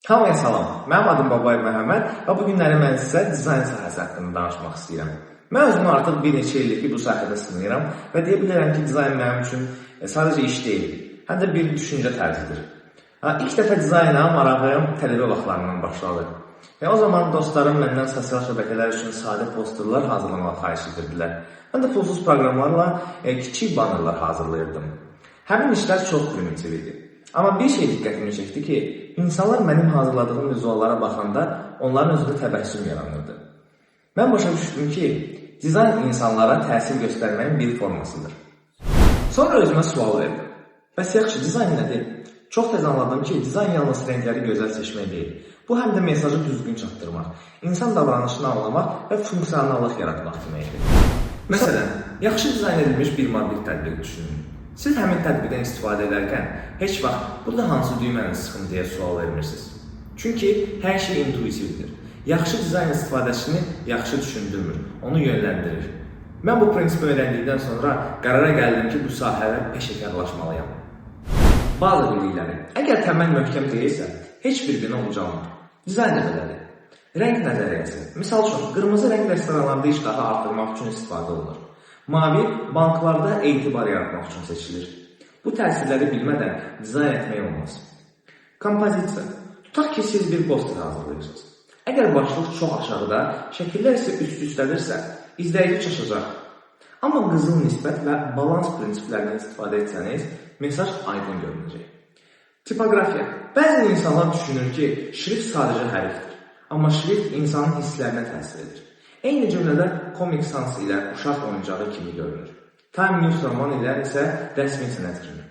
Hamıya salam, mənim adım Babayev Məhəmməd və bu günləri mən sizə dizayn sahəsi haqqında danışmaq istəyirəm. Mən özümü artıq bir neçə ildir ki, bu sahədə sınayıram və deyə bilərəm ki, dizayn mənim üçün sadəcə iş deyil, həm də bir düşüncə tərzidir. İlk dəfə dizayna marağım tələbə vaxtlarından başladı. O zaman dostlarım məndən sosial şəbəkələr üçün sadə posterlər hazırlamağı xahiş edirdilər. Mən də pulsuz proqramlarla kiçik bannerlar hazırlayırdım. Həmin işlər çox primitiv idi. Amma bir şey diqqətimi çəkdi ki, insanlar mənim hazırladığım vizuallara baxanda onların özündə təbəssüm yaranırdı. Mən başa düşdüm ki, dizayn insanlara təsir göstərməyin bir formasıdır. Sonra özümə sual verdim. Bəs yaxşı, dizayn nədir? Çox tez anladım ki, dizayn yalnız rəngləri gözəl seçmək deyil. Bu, həm də mesajı düzgün çatdırmaq, insan davranışını anlamaq və funksionallıq yaratmaq deməkdir. Məsələn, yaxşı dizayn edilmiş bir mobil tətbiq düşünün. Siz həmin tətbiqdən istifadə edərkən heç vaxt burada hansı düyməni sıxın deyə sual vermirsiniz. Çünki hər şey intuitivdir. Yaxşı dizayn istifadəçini yaxşı düşündürmür, onu yönləndirir. Mən bu prinsipi öyrəndikdən sonra qərara gəldim ki, bu sahədə peşəkarlaşmalıyam. Bazı bilikləri. Əgər təməl möhkəm deyilsə, heç bir bina ucalmır. Dizayn da belədir. Rəng nəzəriyyəsi. Misal üçün, qırmızı rəng restoranlarda iştahı artırmaq üçün istifadə olunur. Mavi banklarda etibar yaratmaq üçün seçilir. Bu təsirləri bilmədən dizayn etmək olmaz. Kompozisiya. Tutaq ki, siz bir poster hazırlayırsınız. Əgər başlıq çox aşağıda, şəkillər isə üst-üstədirsə, izləyici çaşacaq. Amma qızıl nisbət və balans prinsiplərindən istifadə etsəniz, mesaj aydın görünəcək. Tipoqrafiya. Bəzi insanlar düşünür ki, şrift sadəcə hərfdir. Amma şrift insanın hisslərinə təsir edir. Eyni cümlədə Comic Sans ilə uşaq oyuncağı kimi görünür. Time News roman ilə isə rəsmi sənət kimi.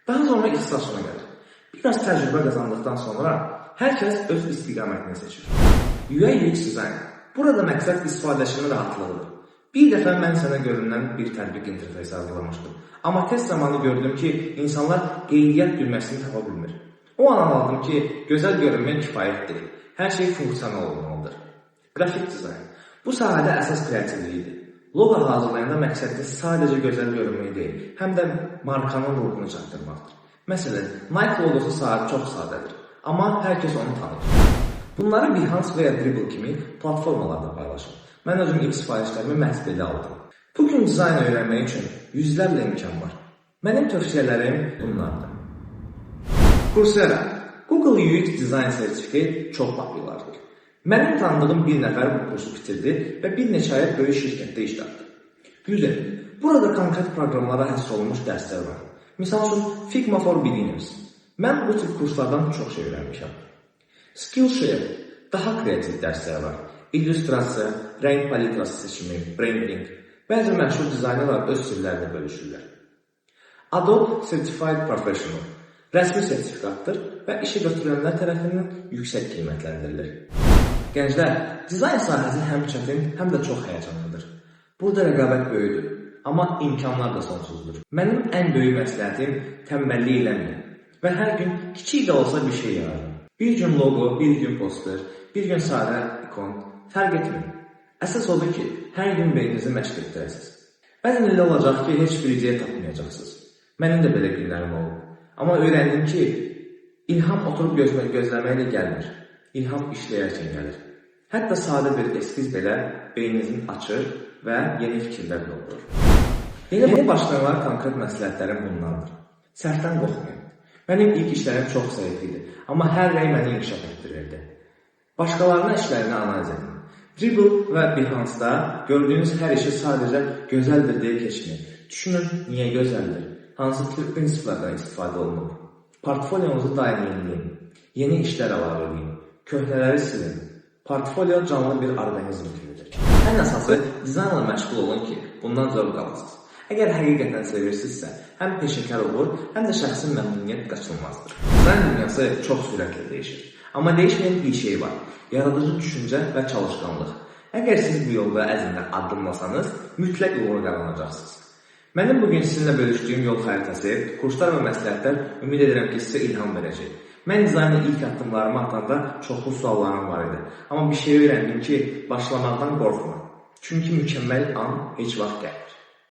Daha sonra ixtisasına gəlir. Biraz təcrübə qazandıqdan sonra hər kəs öz istiqamətini seçir. UI/UX dizayn. Burada məqsəd istifadəçinin rahatlığıdır. Bir dəfə mən sənə görünən bir tətbiq interfeysi hazırlamışdım. Amma test zamanı gördüm ki, insanlar qeydiyyat düyməsini tapa bilmir. O an anladım ki, gözəl görünmək kifayət deyil. Hər şey funksional olmalıdır. Qrafik dizayn. Bu sahədə əsas kreativliyidir. Logo hazırlayanda məqsəddə sadəcə gözəl görünmək deyil, həm də markanın ruhunu çatdırmaqdır. Məsələn, Nike logosu çox sadədir, amma hər kəs onu tanır. Bunları Behance və ya Dribbble kimi platformalarda paylaşır. Mən özüm ilk sifarişlərimi məhz belə aldım. Bugün dizayn öyrənmək üçün yüzlərlə imkan var. Mənim tövsiyələrim bunlardır. Coursera. Google UX Design sertifikati çox populardır. Mənim tanıdığım bir nəfər bu kursu bitirdi və bir neçə ay böyük şirkətdə iş tapdı. Udemy. Burada konkret proqramlara həsr olunmuş dərslər var. Misal üçün, Figma for Beginners. Mən bu tip kurslardan çox şey öyrənmişəm. Skillshare. Daha kreativ dərslər var. İllüstrasiya, rəng palitrası seçimi, branding. Bəzi məşhur dizaynerlər öz sirlərini bölüşürlər. Adobe Certified Professional. Rəsmi sertifikatdır və işə götürənlər tərəfindən yüksək qiymətləndirilir. Gənclər, dizayn sahəsi həm çətin, həm də çox həyəcanlıdır. Burada rəqabət böyüdür, amma imkanlar da sonsuzdur. Mənim ən böyük məsləhətim tənbəllik eləməyin və hər gün kiçik də olsa bir şey yaradın. Bir gün logo, bir gün poster, bir gün sadə ikon, fərq etməyin. Əsas odur ki, hər gün beyninizi məşq etdirəsiniz. Bəzən elə olacaq ki, heç bir ideya tapmayacaqsınız. Mənim də belə günlərim olub. Amma öyrəndim ki, ilham oturub gözləməklə gəlmir. İlham işləyərkən gəlir. Hətta sadə bir eskiz belə beyninizin açır və yeni fikirlər doğurur. Yeni başlayanlara konkret məsləhətlərim bunlardır. Səhvdən qorxmayın. Mənim ilk işlərim çox zəif idi, amma hər rəy məni inkişaf etdirirdi. Başqalarının işlərini analiz edin. Dribbble və Behance-da gördüyünüz hər işi sadəcə gözəldir deyə keçməyin. Düşünün, niyə gözəldir? Hansı prinsiplərdən istifadə olunur? Portfolyonuzu daim yeniləyin. Yeni işlər əlavə edin. Köhnələri silin. Portfolyo canlı bir orqanizm kimidir. Ən əsası, dizaynla məşğul olun ki, bundan zövq alasınız. Əgər həqiqətən sevirsinizsə, həm peşəkar olur, həm də şəxsi məmnuniyyət qaçılmazdır. Dizayn dünyası çox sürətlə dəyişir. Amma dəyişməyən bir şey var. Yaradıcı düşüncə və çalışqanlıq. Əgər siz bu yolda əzmlə addımlasanız, mütləq uğur qazanacaqsınız. Mənim bugün sizinlə bölüşdüyüm yol xəritəsi, kurslar və məsləhətlər ümid edirəm ki, sizə ilham verəcək. Mən dizaynda ilk addımlarımı atanda çoxlu suallarım var idi. Amma bir şey öyrəndim ki, başlamaqdan qorxma. Çünki mükəmməl an heç vaxt gəlir.